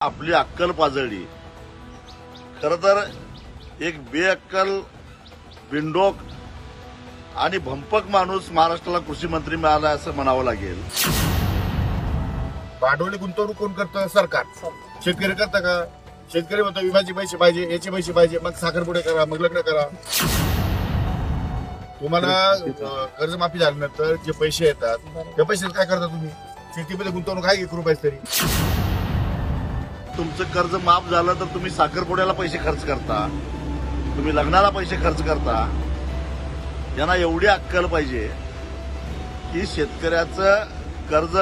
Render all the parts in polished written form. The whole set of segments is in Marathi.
आपली अक्कल पाजळली। खरं तर एक बेअक्कल, बिंडोक आणि भंपक माणूस महाराष्ट्राला कृषी मंत्री मिळाला असं म्हणावं लागेल। भांडवली गुंतवणूक कोण करतं? सरकार। शेतकरी करतं का? शेतकरी म्हणतो विम्याचे पैसे पाहिजे, याचे पैसे पाहिजे, मग साखरपुडे करा, मग लग्न करा। तुम्हाला कर्जमाफी झाल्यानंतर जे पैसे येतात त्या पैशात काय करता तुम्ही? शेतीमध्ये गुंतवणूक आहे 1 रुपयाच तरी। तुमचं कर्ज माफ झालं तर तुम्ही साखरपुड्याला पैसे खर्च करता, तुम्ही लग्नाला पैसे खर्च करता। यांना एवढी अक्कल पाहिजे की शेतकऱ्याचं कर्ज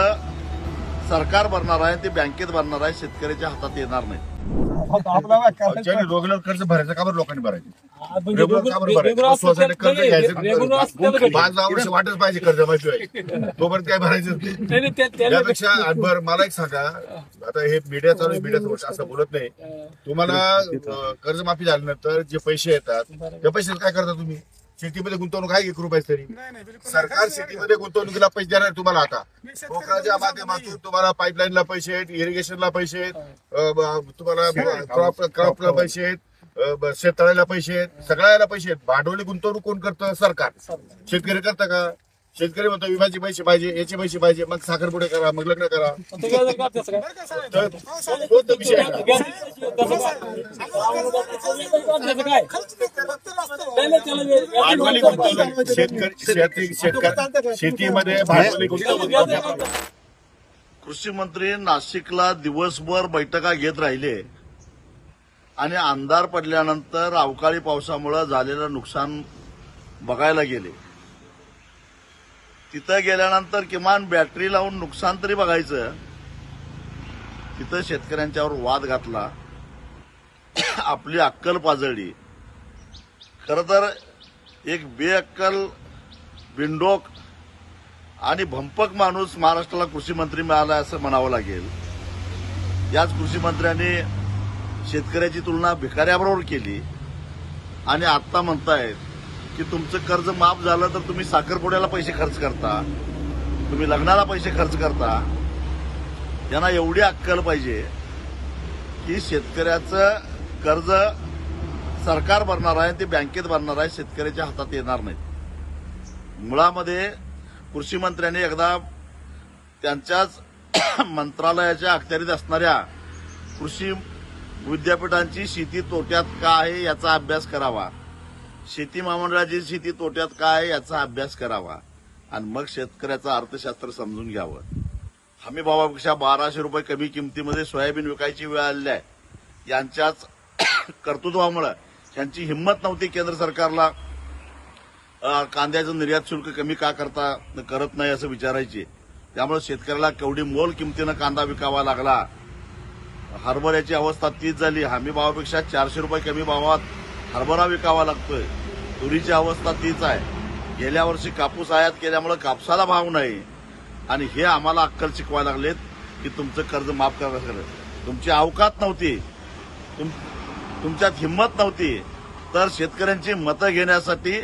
सरकार भरणार आहे, ते बँकेत भरणार आहे, शेतकऱ्याच्या हातात येणार नाही। रेग्युलर कर्ज भरायचं का बरं लोकांनी भरायचं? रेग्युलर का बरं भरायचं? स्वतःने कर्ज घ्यायचं 5-10 वर्ष वाटच पाहिजे कर्ज माहिती तोपर्यंत काय भरायचं? त्यापेक्षा बरं मला एक सांगा, आता हे मीडिया चालू आहे, मीडियाचं वर्ष असं बोलत नाही। तुम्हाला कर्जमाफी झाल्यानंतर जे पैसे येतात त्या पैशात काय करता तुम्ही? शेतीमध्ये गुंतवणूक आहे 1 रुपयाच तरी। सरकार शेतीमध्ये गुंतवणुकीला पैसे देणार आहे तुम्हाला। आता पोखराच्या माध्यमातून तुम्हाला पाईपलाईनला पैसे आहेत, इरिगेशनला पैसे आहेत, तुम्हाला क्रॉपला पैसे आहेत, शेततळ्याला पैसे आहेत, सगळ्याला पैसे आहेत। भांडवली गुंतवणूक कोण करतं? सरकार। शेतकरी करतं का? शेतकरी म्हणतो विम्याचे पैसे पाहिजे, याचे पैसे पाहिजे, मग साखरपुडे करा, मग लग्न करा। कोणता विषय आहे? भांडवली गुंतवणूक शेतीमध्ये भांडवली गुंतवणूक। कृषी मंत्री नाशिकला दिवसभर बैठका घेत राहिले आणि अंधार पडल्यानंतर अवकाळी पावसामुळे झालेलं नुकसान बघायला गेले। तिथं गेल्यानंतर किमान बॅटरी लावून नुकसान तरी बघायचं। तिथं शेतकऱ्यांच्यावर वाद घातला, आपली अक्कल पाजळली। खरं तर एक बेअक्कल, बिंडोक आणि भंपक माणूस महाराष्ट्राला कृषी मंत्री मिळाला असं म्हणावं लागेल। याच कृषी मंत्र्यांनी शेतकऱ्याची तुलना भिकाऱ्याबरोबर केली आणि आता म्हणतायत की तुमचं कर्ज माफ झालं तर तुम्ही साखरपुड्याला पैसे खर्च करता, तुम्ही लग्नाला पैसे खर्च करता। यांना एवढी अक्कल पाहिजे की शेतकऱ्याचं कर्ज सरकार भरणार आहे, ते बँकेत भरणार आहे, शेतकऱ्याच्या हातात येणार नाही। मुळामध्ये कृषी मंत्र्यांनी एकदा त्यांच्याच मंत्रालयाच्या अखत्यारीत असणाऱ्या कृषी विद्यापीठांची शेती तोट्यात का आहे याचा अभ्यास करावा, शेती महामंडळाची शेती तोट्यात का आहे याचा अभ्यास करावा आणि मग शेतकऱ्याचं अर्थशास्त्र समजून घ्यावं। हमी भावापेक्षा 1200 रुपये कमी किमतीमध्ये सोयाबीन विकायची वेळ आलेली आहे। यांच्याच कर्तृत्वामुळे यांची हिंमत नव्हती केंद्र सरकारला कांद्याचं निर्यात शुल्क कमी का करत नाही असं विचारायची। त्यामुळे शेतकऱ्याला केवढी मोल किमतीनं कांदा विकावा लागला। हरभऱ्याची अवस्था तीच झाली, हमी भावापेक्षा 400 रुपये कमी भावात हरभरा विकावा लागतोय। तुरीची अवस्था तीच आहे। गेल्या वर्षी कापूस आयात केल्यामुळे कापसाला भाव नाही आणि हे आम्हाला अक्कल शिकवायला लागलेत की तुमचं कर्ज माफ करा। तुमची अवकात नव्हती, तुमच्यात हिंमत नव्हती, तर शेतकऱ्यांची मतं घेण्यासाठी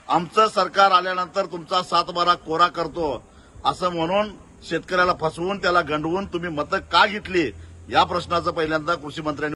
आमचं सरकार आल्यानंतर तुमचा 7-12 कोरा करतो असं म्हणून शेतकऱ्याला फसवून त्याला गंडवून तुम्ही मतं का घेतली या प्रश्नाचं पहिल्यांदा कृषी मंत्र्यांनी